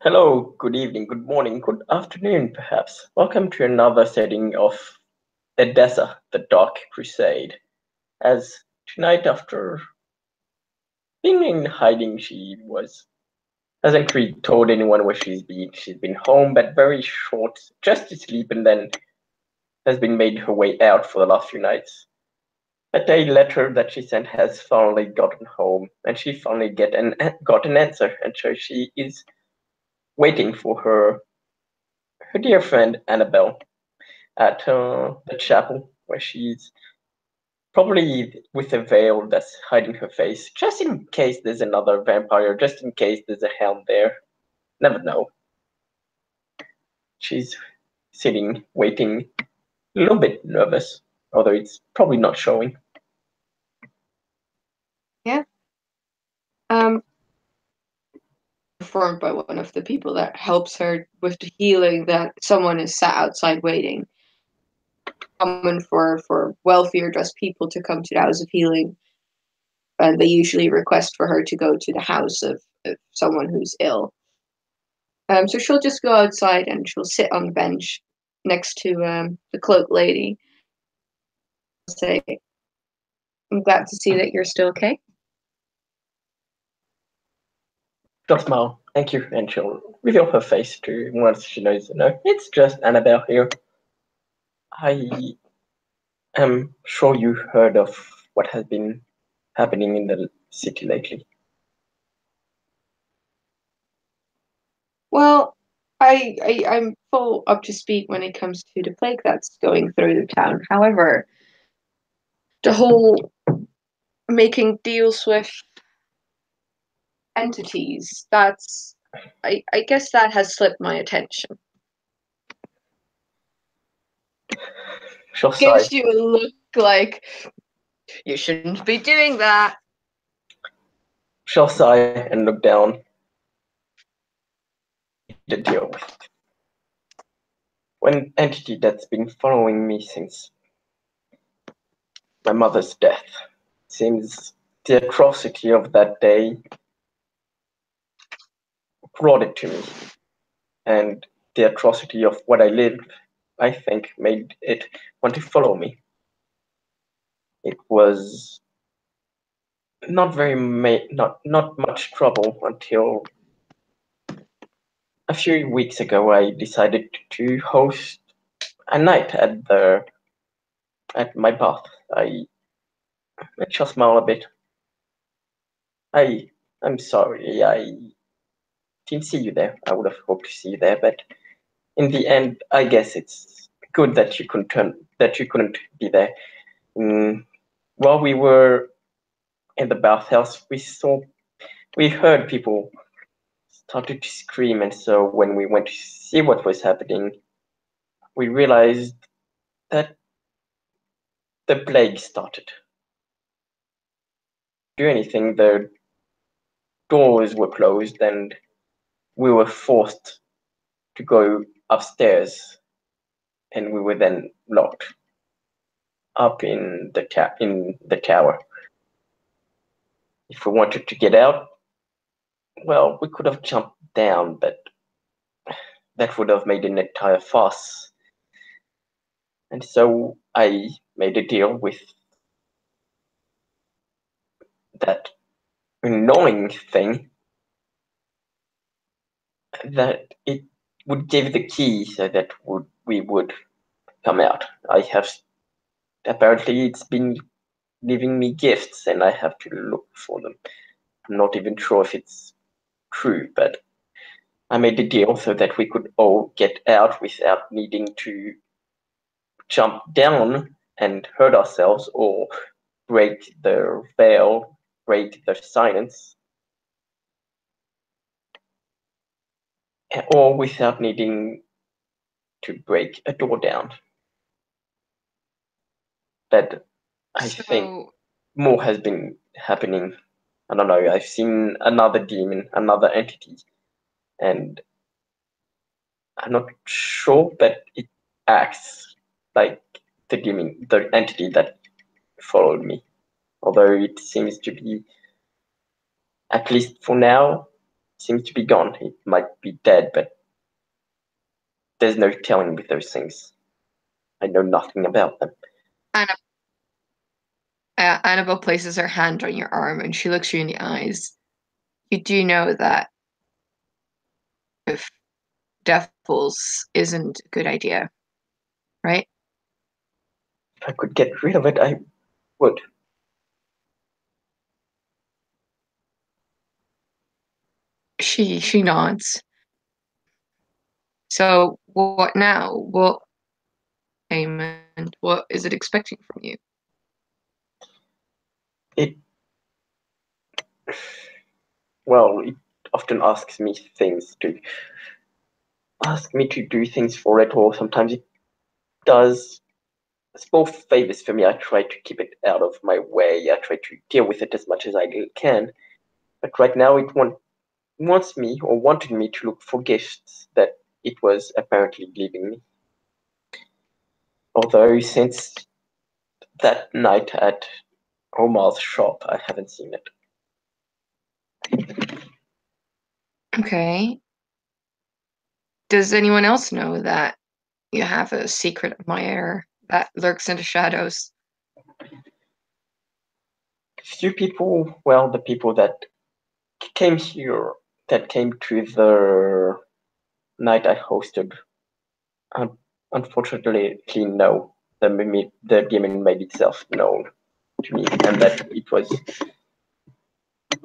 Hello, good evening, good morning, good afternoon, perhaps. Welcome to another setting of Edessa, the Dark Crusade. As tonight, after being in hiding, she hasn't really told anyone where she's been. She's been home, but very short, just to sleep, and then has been made her way out for the last few nights. But a letter that she sent has finally gotten home, and she finally got an answer, and so she is waiting for her dear friend Annabelle at the chapel, where she's probably with a veil that's hiding her face, just in case there's another vampire, just in case there's a hound there. Never know. She's sitting, waiting, a little bit nervous, although it's probably not showing. Yeah. Informed by one of the people that helps her with the healing that someone is sat outside waiting. Common for wealthier dressed people to come to the house of healing, and they usually request for her to go to the house of someone who's ill. So she'll just go outside and she'll sit on the bench next to the cloaked lady. Say, "I'm glad to see that you're still okay." She'll smile, thank you, and she'll reveal her face to once she knows, no, it's just Annabelle here. I am sure you heard of what has been happening in the city lately. Well, I'm full up to speed when it comes to the plague that's going through the town. However, the whole making deals with entities, I guess that has slipped my attention. She'll sigh. Gives you a look like you shouldn't be doing that. She'll sigh and look down. To deal with. One entity that's been following me since my mother's death. Seems the atrocity of that day brought it to me, and the atrocity of what I lived, I think, made it want to follow me. It was not much trouble until a few weeks ago. I decided to host a night at my bath. I shall smile a bit. I I'm sorry. I didn't see you there. I would have hoped to see you there, but in the end, I guess it's good that you couldn't be there. Mm, while we were in the bathhouse, we heard people started to scream, and so when we went to see what was happening, we realized that the plague started. Do anything, the doors were closed, and we were forced to go upstairs, and we were then locked up in the tower. If we wanted to get out, well, we could have jumped down, but that would have made an entire fuss. And so I made a deal with that annoying thing that it would give the key so that we would come out. I have apparently it's been giving me gifts and I have to look for them. I'm not even sure if it's true, but I made the deal so that we could all get out without needing to jump down and hurt ourselves or break the veil, break the silence, or without needing to break a door down. But I think So, more has been happening. I don't know. I've seen another demon, another entity, and I'm not sure, but it acts like the entity that followed me. Although it seems to be, at least for now, seems to be gone. It might be dead, but there's no telling with those things. I know nothing about them. Annabelle places her hand on your arm and she looks you in the eyes. You do know that if devils isn't a good idea, right? If I could get rid of it, I would. She nods. So what now? What payment? What is it expecting from you? It, well, it often asks me to do things for it, or sometimes it does small favors for me. I try to keep it out of my way. I try to deal with it as much as I can. But right now, wants me or wanted me to look for gifts that it was apparently leaving me. Although since that night at Omar's shop, I haven't seen it. Okay. Does anyone else know that you have a secret admirer that lurks in the shadows? Few people, well, the people that came here, that came to the night I hosted, un- unfortunately, no. The demon made itself known to me, and that it was,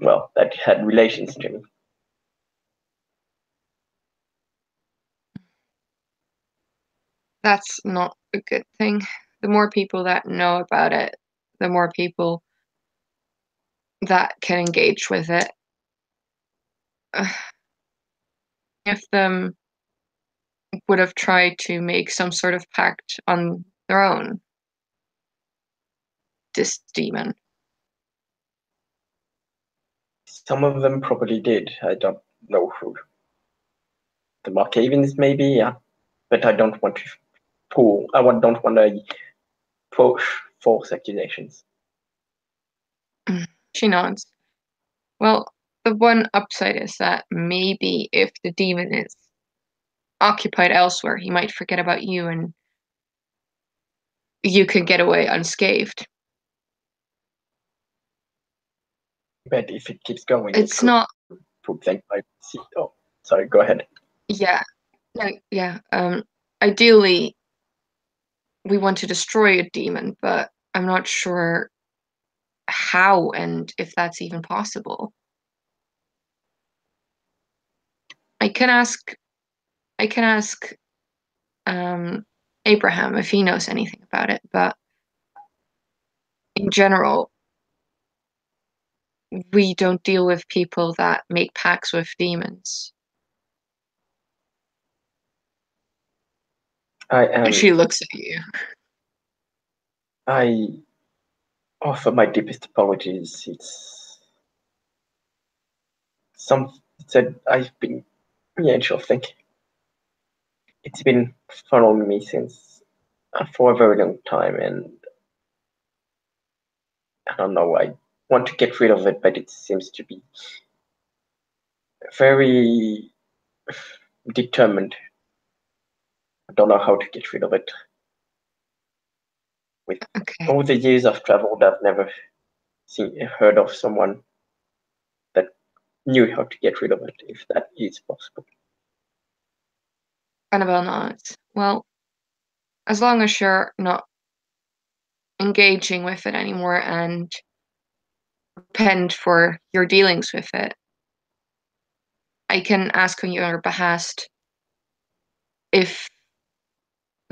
well, that had relations to me. That's not a good thing. The more people that know about it, the more people that can engage with it. If them would have tried to make some sort of pact on their own, this demon. Some of them probably did. I don't know who. The Markavens, maybe, yeah. But I don't want to don't want to push false accusations. She nods. Well, the one upside is that maybe if the demon is occupied elsewhere, he might forget about you and you could get away unscathed. But if it keeps going, it It's could not, put things like, oh, sorry, go ahead. yeah, no, yeah. Ideally, we want to destroy a demon, but I'm not sure how and if that's even possible. I can ask, I can ask, um, Abraham if he knows anything about it, but in general, we don't deal with people that make pacts with demons. I And am. she looks at you. I offer my deepest apologies. Some said I've been the angel thing. It's been following me since for a very long time, and I don't know. I want to get rid of it, but it seems to be very determined. I don't know how to get rid of it. With Okay. all the years I've traveled, I've never heard of someone that knew how to get rid of it, if that is possible. Annabelle nods. Well, as long as you're not engaging with it anymore and repent for your dealings with it, I can ask on your behalf if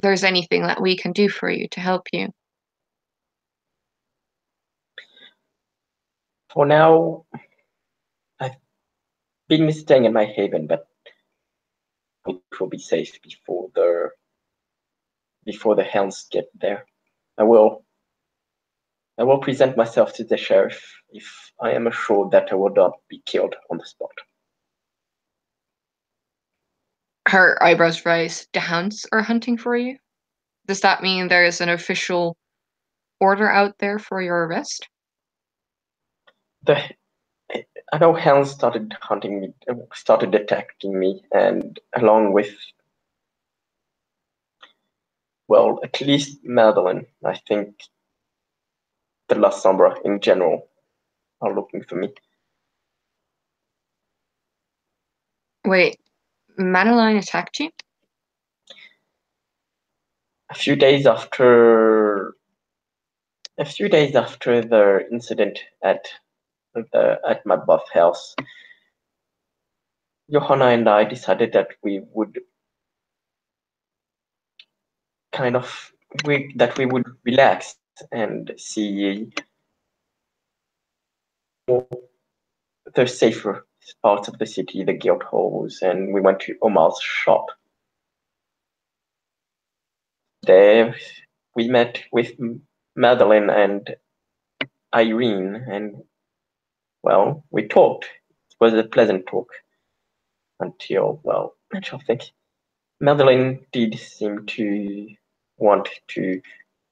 there's anything that we can do for you to help you. For now, I've been staying in my haven, but it will be safe before the hounds get there. I will I will present myself to the sheriff if I am assured that I will not be killed on the spot. Her eyebrows rise. The hounds are hunting for you? Does that mean there is an official order out there for your arrest? The, I know Hans started hunting me, started attacking me, and along with, well, at least Madeline, I think the La Sombra in general are looking for me. Wait, Madeline attacked you? A few days after the incident at my bathhouse, Johanna and I decided that we would relax and see the safer parts of the city, the guild halls, and we went to Omar's shop. There, we met with Madeline and Irene, and well, we talked. It was a pleasant talk until, well, I don't think Madeline did seem to want to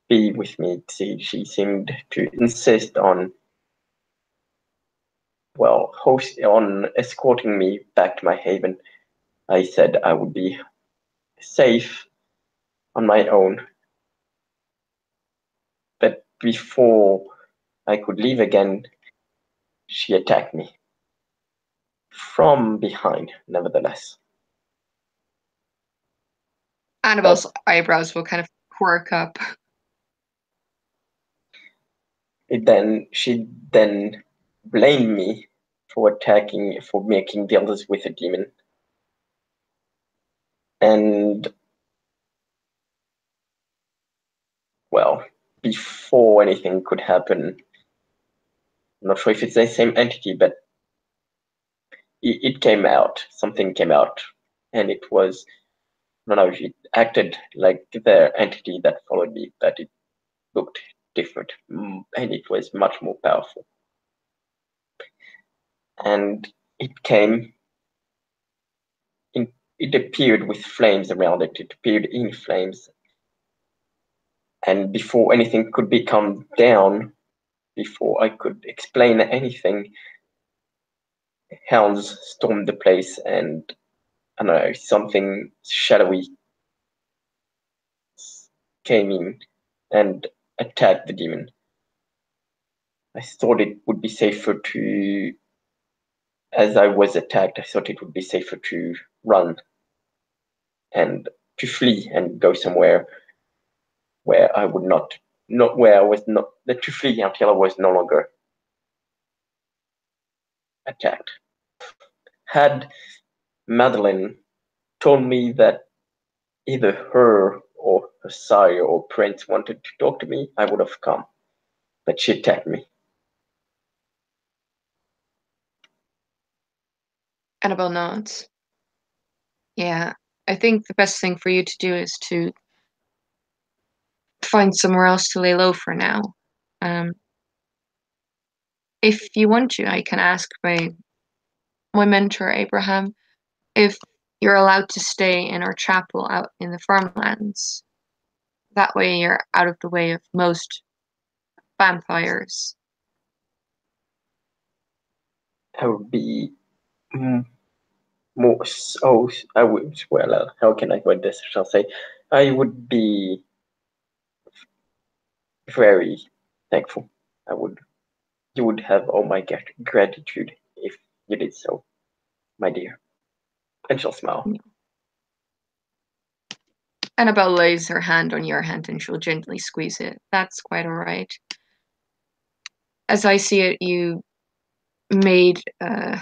be with me. She seemed to insist on, well, on escorting me back to my haven. I said I would be safe on my own, but before I could leave again, she attacked me from behind, nevertheless. Annabelle's eyebrows will kind of quirk up. She then blamed me for making deals with a demon. And, well, before anything could happen, I'm not sure if it's the same entity, but it came out. Something came out, and it was, I don't know if it acted like the entity that followed me, but it looked different, and it was much more powerful. And it came in, it appeared with flames around it. It appeared in flames. And before anything could be calmed down, before I could explain anything, hounds stormed the place, and I don't know, something shadowy came in and attacked the demon. I thought it would be safer to, as I was attacked, I thought it would be safer to run and to flee and go somewhere where I would not where I was not, to flee until I was no longer attacked. Had Madeline told me that either her or her sire or prince wanted to talk to me, I would have come. But she attacked me. Annabelle nods. Yeah, I think the best thing for you to do is to find somewhere else to lay low for now. Um, if you want to, I can ask my mentor Abraham if you're allowed to stay in our chapel out in the farmlands. That way, you're out of the way of most vampires. I would be more. Oh, I would. Well, how can I word this? Shall I say? I would be very thankful. I would. You would have all my gratitude if you did so, my dear. And she'll smile. Annabelle lays her hand on your hand and she'll gently squeeze it. That's quite all right. As I see it, you made a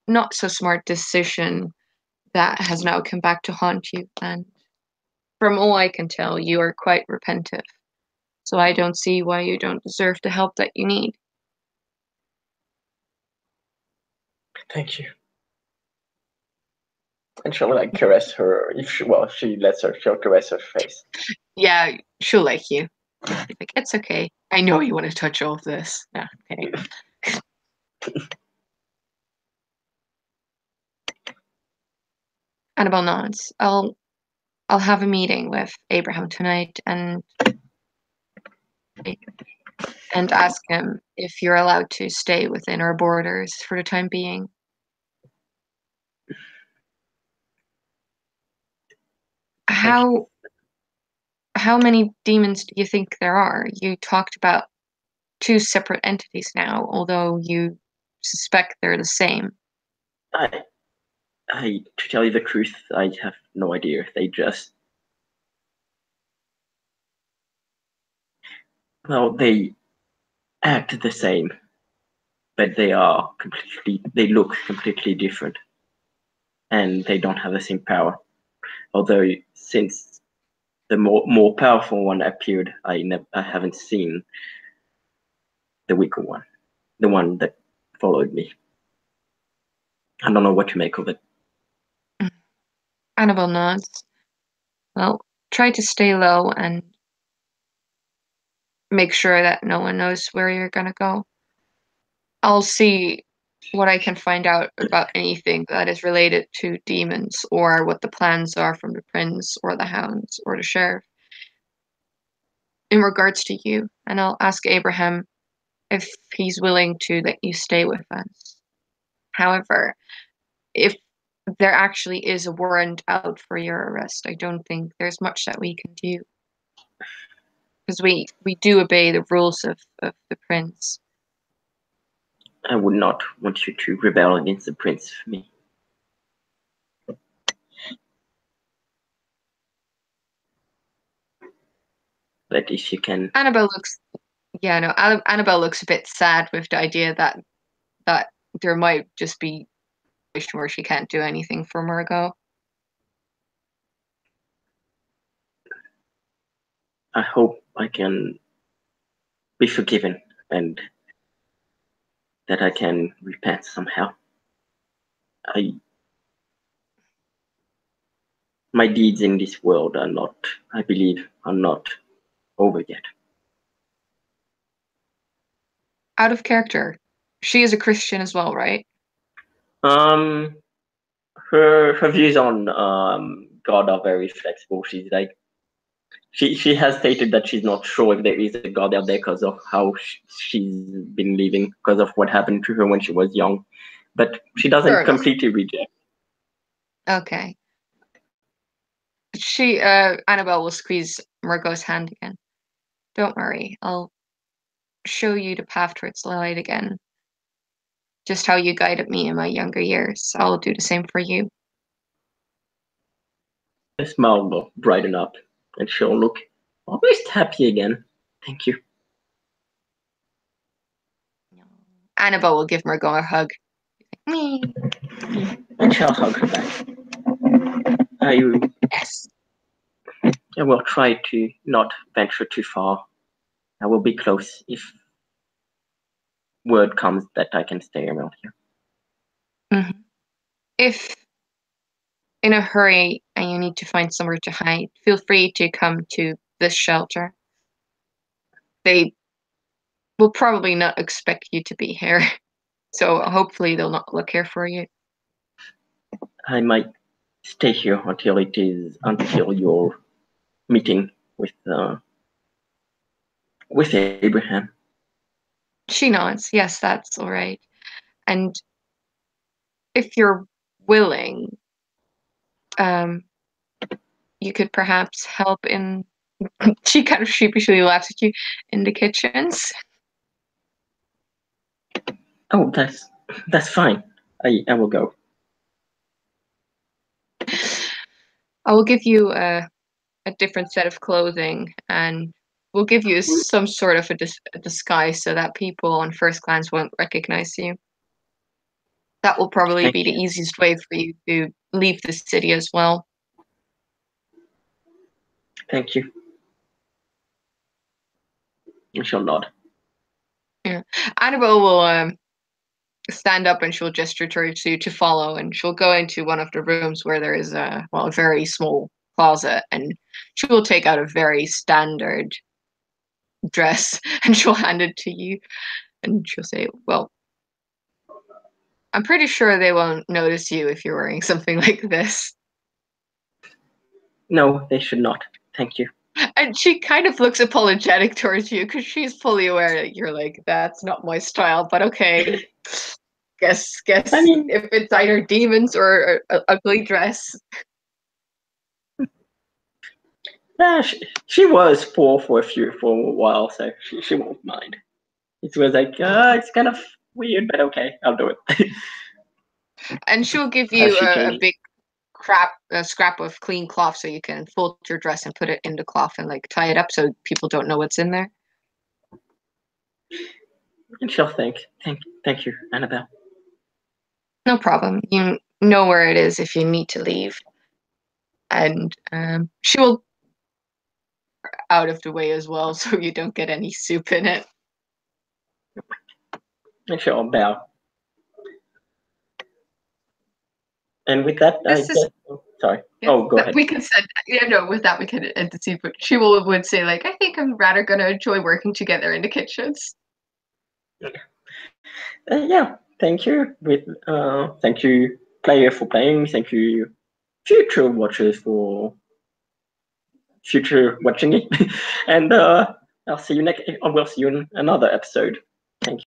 not so smart decision that has now come back to haunt you. And from all I can tell, you are quite repentant. So I don't see why you don't deserve the help that you need. Thank you. And she'll like caress her. If she lets her, she'll caress her face. Yeah, she'll like you. Like, it's okay. I know you want to touch all of this. Yeah, okay. Annabelle nods. I'll have a meeting with Abraham tonight and and ask him if you're allowed to stay within our borders for the time being. Thank you. How many demons do you think there are? You talked about two separate entities now, although you suspect they're the same. I, to tell you the truth, I have no idea. They just, well, they act the same, but they look completely different, and they don't have the same power. Although since the more powerful one appeared, I haven't seen the weaker one, the one that followed me. I don't know what to make of it. Annabelle nods. Well, try to stay low and make sure that no one knows where you're gonna go. I'll see what I can find out about anything that is related to demons or what the plans are from the prince or the hounds or the sheriff in regards to you. And I'll ask Abraham if he's willing to let you stay with us. However, if there actually is a warrant out for your arrest, I don't think there's much that we can do. Because we do obey the rules of the prince. I would not want you to rebel against the prince for me. But if you can, Annabelle looks, yeah, no, Annabelle looks a bit sad with the idea that there might just be a situation where she can't do anything for Margot. I hope I can be forgiven and that I can repent somehow. My deeds in this world are not, I believe, are not over yet. Out of character. She is a Christian as well, right? Um, her views on God are very flexible. She's like she has stated that she's not sure if there is a God out there because of how she's been living, because of what happened to her when she was young, but she Fair doesn't enough. completely reject. Okay. Annabelle will squeeze Margot's hand again. Don't worry, I'll show you the path towards the light again. Just how you guided me in my younger years. I'll do the same for you. Her smile will brighten up, and she'll look almost happy again. Thank you. Annabelle will give Margot a hug. Me. And she'll hug her back. Yes. I will try to not venture too far. I will be close if word comes that I can stay around here. Mm-hmm. If in a hurry and you need to find somewhere to hide, feel free to come to this shelter. They will probably not expect you to be here, so hopefully they'll not look here for you. I might stay here until your meeting with Abraham. She nods. Yes, that's all right. And if you're willing, um, you could perhaps help in. She kind of sheepishly laughs at you in the kitchens. Oh, that's fine. I will go. I will give you a different set of clothing and we'll give you some sort of a disguise so that people on first glance won't recognize you. That will probably Thank be the you. easiest way for you to leave the city as well. Thank you. I shall nod. Yeah. Annabelle will stand up and she'll gesture towards you to follow, and she'll go into one of the rooms where there is a very small closet, and she will take out a very standard dress and she'll hand it to you, and she'll say, "Well, I'm pretty sure they won't notice you if you're wearing something like this." No, they should not. Thank you. And she kind of looks apologetic towards you because she's fully aware that you're like, that's not my style, but okay. I Guess mean, if it's either demons or a ugly dress. yeah, she was poor for a while, so she won't mind. It was like, it's kind of weird, but okay, I'll do it. And she'll give As you she a changes. big a scrap of clean cloth so you can fold your dress and put it in the cloth and like tie it up so people don't know what's in there. And she'll thank you, Annabelle. No problem. You know where it is if you need to leave. And she will out of the way as well so you don't get any soup in it. And she'll bow. And with that, I This is guess. Sorry. yeah, Oh, go ahead. we can send yeah no with that we can end the scene, but she would say like I think I'm rather gonna enjoy working together in the kitchens. Yeah, thank you. Thank you, player, for playing. Thank you, future watchers, for future watching it. And I'll see you next. I will see you in another episode. Thank you.